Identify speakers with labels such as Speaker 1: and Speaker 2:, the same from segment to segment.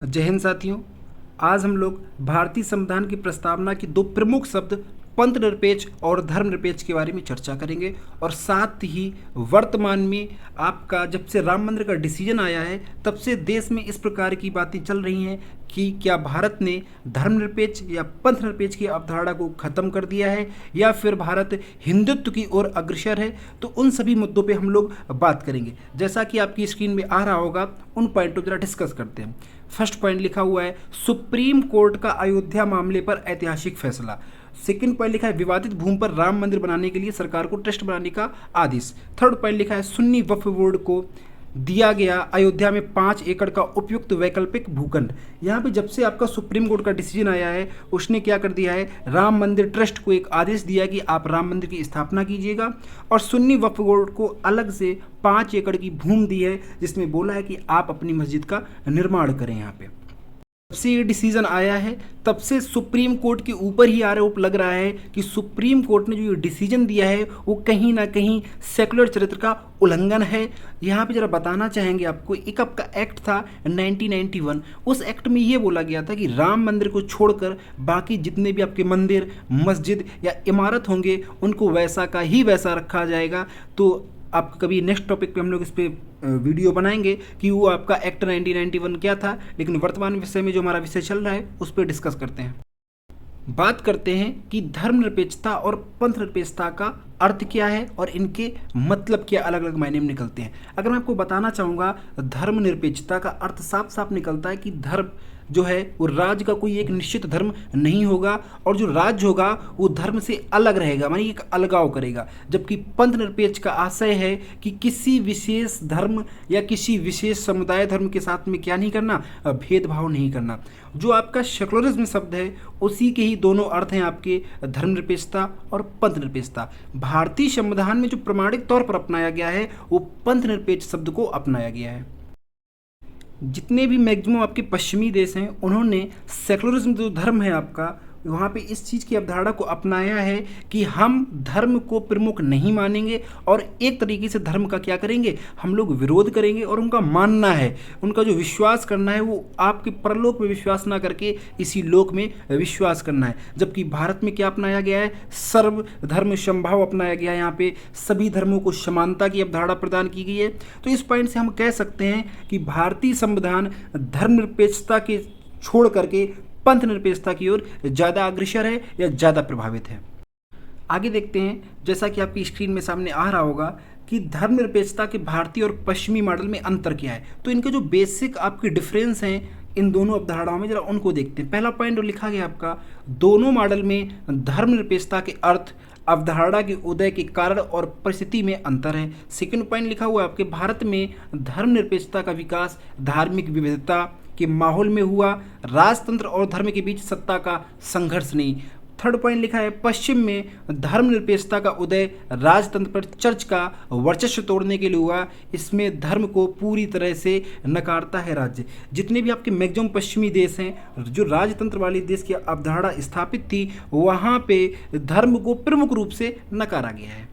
Speaker 1: जय हिंद साथियों। आज हम लोग भारतीय संविधान की प्रस्तावना की दो प्रमुख शब्द पंथ निरपेक्ष और धर्मनिरपेक्ष के बारे में चर्चा करेंगे और साथ ही वर्तमान में आपका जब से राम मंदिर का डिसीजन आया है तब से देश में इस प्रकार की बातें चल रही हैं कि क्या भारत ने धर्मनिरपेक्ष या पंथ निरपेक्ष की अवधारणा को खत्म कर दिया है या फिर भारत हिंदुत्व की ओर अग्रसर है। तो उन सभी मुद्दों पे हम लोग बात करेंगे। जैसा कि आपकी स्क्रीन में आ रहा होगा उन पॉइंटों को जरा डिस्कस करते हैं। फर्स्ट पॉइंट लिखा हुआ है सुप्रीम कोर्ट का अयोध्या मामले पर ऐतिहासिक फैसला। सेकंड पॉइंट लिखा है विवादित भूमि पर राम मंदिर बनाने के लिए सरकार को ट्रस्ट बनाने का आदेश। थर्ड पॉइंट लिखा है सुन्नी वक्फ बोर्ड को दिया गया अयोध्या में 5 एकड़ का उपयुक्त वैकल्पिक भूखंड। यहाँ पे जब से आपका सुप्रीम कोर्ट का डिसीजन आया है उसने क्या कर दिया है, राम मंदिर ट्रस्ट को एक आदेश दिया कि आप राम मंदिर की स्थापना कीजिएगा और सुन्नी वक्फ बोर्ड को अलग से 5 एकड़ की भूमि दी है जिसमें बोला है कि आप अपनी मस्जिद का निर्माण करें। यहाँ पे जब से ये डिसीजन आया है तब से सुप्रीम कोर्ट के ऊपर ही आरोप लग रहा है कि सुप्रीम कोर्ट ने जो ये डिसीजन दिया है वो कहीं ना कहीं सेकुलर चरित्र का उल्लंघन है। यहाँ पे जरा बताना चाहेंगे आपको, एक आपका एक्ट था 1991, उस एक्ट में ये बोला गया था कि राम मंदिर को छोड़कर बाकी जितने भी आपके मंदिर, मस्जिद या इमारत होंगे उनको वैसा का ही वैसा रखा जाएगा। तो आप कभी नेक्स्ट टॉपिक पे हम लोग इस पर वीडियो बनाएंगे कि वो आपका एक्ट 1991 क्या था, लेकिन वर्तमान विषय में जो हमारा विषय चल रहा है उस पर डिस्कस करते हैं। बात करते हैं कि धर्मनिरपेक्षता और पंथ निरपेक्षता का अर्थ क्या है और इनके मतलब क्या अलग अलग मायने में निकलते हैं। अगर मैं आपको बताना चाहूँगा, धर्मनिरपेक्षता का अर्थ साफ साफ निकलता है कि धर्म जो है वो राज्य का कोई एक निश्चित धर्म नहीं होगा और जो राज्य होगा वो धर्म से अलग रहेगा, मानी एक अलगाव करेगा। जबकि पंथ निरपेक्ष का आशय है कि किसी विशेष धर्म या किसी विशेष समुदाय धर्म के साथ में क्या नहीं करना, भेदभाव नहीं करना। जो आपका सेकुलरिज्म शब्द है उसी के ही दोनों अर्थ हैं आपके, धर्मनिरपेक्षता और पंथ निरपेक्षता। भारतीय संविधान में जो प्रमाणिक तौर पर अपनाया गया है वो पंथ निरपेक्ष शब्द को अपनाया गया है। जितने भी मैक्सिमम आपके पश्चिमी देश हैं उन्होंने सेकुलरिज्म जो धर्म है आपका, वहाँ पे इस चीज़ की अवधारणा को अपनाया है कि हम धर्म को प्रमुख नहीं मानेंगे और एक तरीके से धर्म का क्या करेंगे, हम लोग विरोध करेंगे और उनका मानना है, उनका जो विश्वास करना है वो आपके परलोक में विश्वास ना करके इसी लोक में विश्वास करना है। जबकि भारत में क्या अपनाया गया है, सर्वधर्म समभाव अपनाया गया है। यहाँ पे सभी धर्मों को समानता की अवधारणा प्रदान की गई है। तो इस पॉइंट से हम कह सकते हैं कि भारतीय संविधान धर्मनिरपेक्षता के छोड़ करके पंथ निरपेक्षता की ओर ज़्यादा अग्रसर है या ज़्यादा प्रभावित है। आगे देखते हैं, जैसा कि आपकी स्क्रीन में सामने आ रहा होगा कि धर्मनिरपेक्षता के भारतीय और पश्चिमी मॉडल में अंतर क्या है। तो इनके जो बेसिक आपके डिफरेंस हैं इन दोनों अवधारणाओं में, जरा उनको देखते हैं। पहला पॉइंट जो लिखा गया आपका, दोनों मॉडल में धर्मनिरपेक्षता के अर्थ, अवधारणा के उदय के कारण और परिस्थिति में अंतर है। सेकंड पॉइंट लिखा हुआ है आपके, भारत में धर्मनिरपेक्षता का विकास धार्मिक विविधता के माहौल में हुआ, राजतंत्र और धर्म के बीच सत्ता का संघर्ष नहीं। थर्ड पॉइंट लिखा है, पश्चिम में धर्मनिरपेक्षता का उदय राजतंत्र पर चर्च का वर्चस्व तोड़ने के लिए हुआ, इसमें धर्म को पूरी तरह से नकारता है राज्य। जितने भी आपके मैक्सिमम पश्चिमी देश हैं जो राजतंत्र वाले देश की अवधारणा स्थापित थी वहाँ पे धर्म को प्रमुख रूप से नकारा गया है।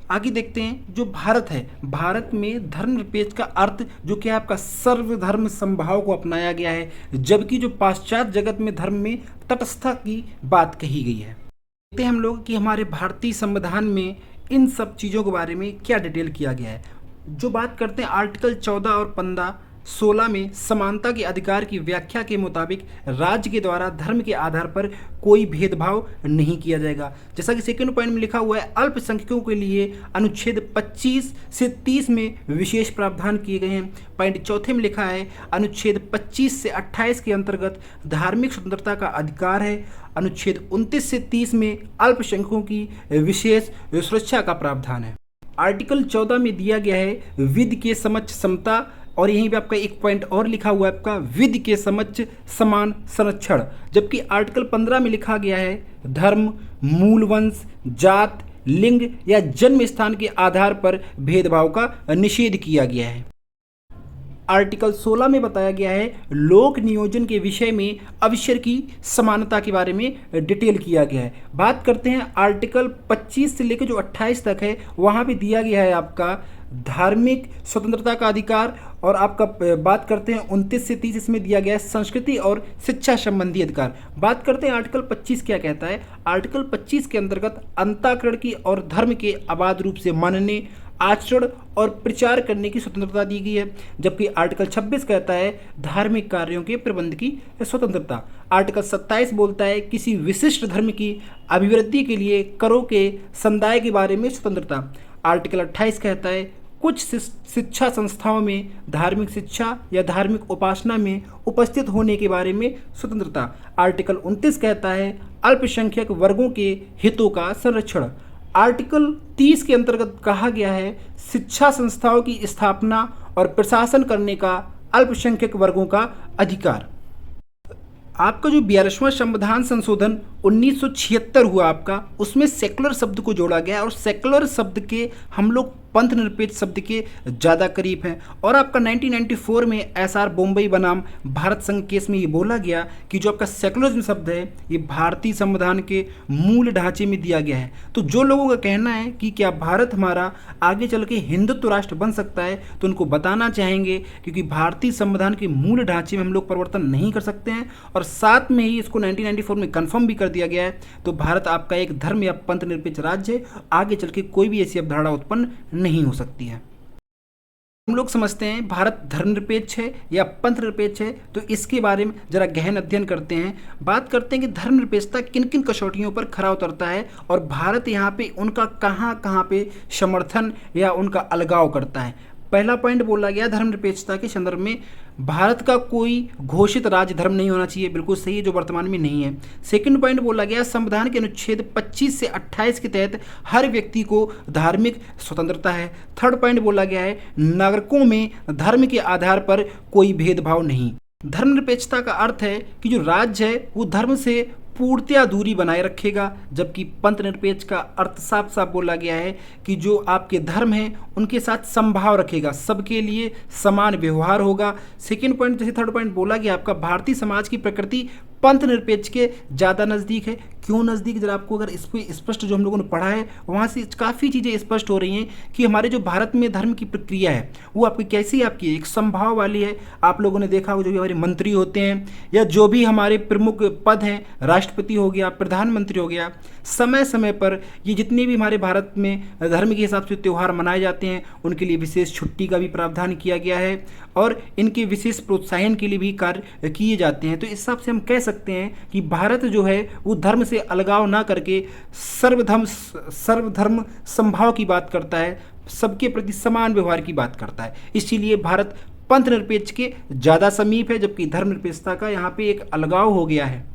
Speaker 1: आगे देखते हैं, जो भारत है, भारत में धर्मनिरपेक्ष का अर्थ जो कि आपका सर्वधर्म समभाव को अपनाया गया है, जबकि जो पाश्चात्य जगत में धर्म में तटस्थता की बात कही गई है। देखते हैं हम लोग कि हमारे भारतीय संविधान में इन सब चीज़ों के बारे में क्या डिटेल किया गया है। जो बात करते हैं आर्टिकल 14 और 15 16 में समानता के अधिकार की व्याख्या के मुताबिक राज्य के द्वारा धर्म के आधार पर कोई भेदभाव नहीं किया जाएगा। जैसा कि सेकंड पॉइंट में लिखा हुआ है, अल्पसंख्यकों के लिए अनुच्छेद 25 से 30 में विशेष प्रावधान किए गए हैं। पॉइंट चौथे में लिखा है, अनुच्छेद 25 से 28 के अंतर्गत धार्मिक स्वतंत्रता का अधिकार है। अनुच्छेद 29 से 30 में अल्पसंख्यकों की विशेष सुरक्षा का प्रावधान है। आर्टिकल 14 में दिया गया है विधि के समक्ष समता, और यहीं पे आपका एक पॉइंट और लिखा हुआ है आपका, विधि के समक्ष समान संरक्षण। जबकि आर्टिकल 15 में लिखा गया है धर्म, मूल वंश, जात, लिंग या जन्म स्थान के आधार पर भेदभाव का निषेध किया गया है। आर्टिकल 16 में बताया गया है लोक नियोजन के विषय में अवसर की समानता के बारे में डिटेल किया गया है। बात करते हैं आर्टिकल 25 से लेकर जो 28 तक है, वहाँ पे दिया गया है आपका धार्मिक स्वतंत्रता का अधिकार, और आपका बात करते हैं 29 से 30 इसमें दिया गया है संस्कृति और शिक्षा संबंधी अधिकार। बात करते हैं आर्टिकल 25 क्या कहता है। आर्टिकल 25 के अंतर्गत अंतःकरण की और धर्म के अबाध रूप से मानने, आचरण और प्रचार करने की स्वतंत्रता दी गई है, जबकि आर्टिकल 26 कहता है धार्मिक कार्यों के प्रबंध की स्वतंत्रता। आर्टिकल 27 बोलता है किसी विशिष्ट धर्म की अभिवृद्धि के लिए करों के संदाय के बारे में स्वतंत्रता। आर्टिकल 28 कहता है कुछ शिक्षा संस्थाओं में धार्मिक शिक्षा या धार्मिक उपासना में उपस्थित होने के बारे में स्वतंत्रता। आर्टिकल 29 कहता है अल्पसंख्यक वर्गों के हितों का संरक्षण। आर्टिकल 30 के अंतर्गत कहा गया है शिक्षा संस्थाओं की स्थापना और प्रशासन करने का अल्पसंख्यक वर्गों का अधिकार। आपका जो 42वां संविधान संशोधन 1976 हुआ आपका, उसमें सेकुलर शब्द को जोड़ा गया और सेकुलर शब्द के हम लोग पंथ निरपेक्ष शब्द के ज़्यादा करीब हैं। और आपका 1994 में एसआर बॉम्बे बनाम भारत संघ केस में ये बोला गया कि जो आपका सेकुलरिज्म शब्द है ये भारतीय संविधान के मूल ढांचे में दिया गया है। तो जो लोगों का कहना है कि क्या भारत हमारा आगे चल के हिंदुत्व राष्ट्र बन सकता है, तो उनको बताना चाहेंगे क्योंकि भारतीय संविधान के मूल ढांचे में हम लोग परिवर्तन नहीं कर सकते हैं, और साथ में ही इसको 1994 में कन्फर्म भी कर दिया गया है। तो भारत आपका एक धर्म या पंथ निरपेक्ष राज्य है, आगे चल के कोई भी ऐसी अवधारणा उत्पन्न नहीं हो सकती है। हम लोग समझते हैं भारत धर्मनिरपेक्ष है या पंथ निरपेक्ष है, तो इसके बारे में जरा गहन अध्ययन करते हैं। बात करते हैं कि धर्मनिरपेक्षता किन किन कसौटियों पर खरा उतरता है और भारत यहाँ पे उनका कहाँ कहाँ पे समर्थन या उनका अलगाव करता है। पहला पॉइंट बोला गया धर्मनिरपेक्षता के संदर्भ में भारत का कोई घोषित राज्य धर्म नहीं होना चाहिए, बिल्कुल सही है, जो वर्तमान में नहीं है। सेकंड पॉइंट बोला गया संविधान के अनुच्छेद 25 से 28 के तहत हर व्यक्ति को धार्मिक स्वतंत्रता है। थर्ड पॉइंट बोला गया है नागरिकों में धर्म के आधार पर कोई भेदभाव नहीं। धर्मनिरपेक्षता का अर्थ है कि जो राज्य है वो धर्म से पूर्णतया दूरी बनाए रखेगा, जबकि पंथ निरपेक्ष का अर्थ साफ साफ बोला गया है कि जो आपके धर्म हैं उनके साथ समभाव रखेगा, सबके लिए समान व्यवहार होगा। सेकंड पॉइंट जैसे थर्ड पॉइंट बोला गया आपका भारतीय समाज की प्रकृति पंथ निरपेक्ष के ज़्यादा नज़दीक है। क्यों नज़दीक, जरा आपको अगर इसको स्पष्ट जो हम लोगों ने पढ़ा है वहाँ से काफ़ी चीज़ें स्पष्ट हो रही हैं कि हमारे जो भारत में धर्म की प्रक्रिया है वो आपकी कैसी आपकी एक समभाव वाली है। आप लोगों ने देखा हो जो भी हमारे मंत्री होते हैं या जो भी हमारे प्रमुख पद हैं, राष्ट्रपति हो गया, प्रधानमंत्री हो गया, समय समय पर ये जितने भी हमारे भारत में धर्म के हिसाब से त्यौहार मनाए जाते हैं उनके लिए विशेष छुट्टी का भी प्रावधान किया गया है और इनके विशेष प्रोत्साहन के लिए भी कार्य किए जाते हैं। तो इस हिसाब से हम कह सकते हैं कि भारत जो है वो धर्म से अलगाव ना करके सर्वधर्म समभाव की बात करता है, सबके प्रति समान व्यवहार की बात करता है। इसीलिए भारत पंथ निरपेक्ष के ज़्यादा समीप है, जबकि धर्मनिरपेक्षता का यहाँ पे एक अलगाव हो गया है।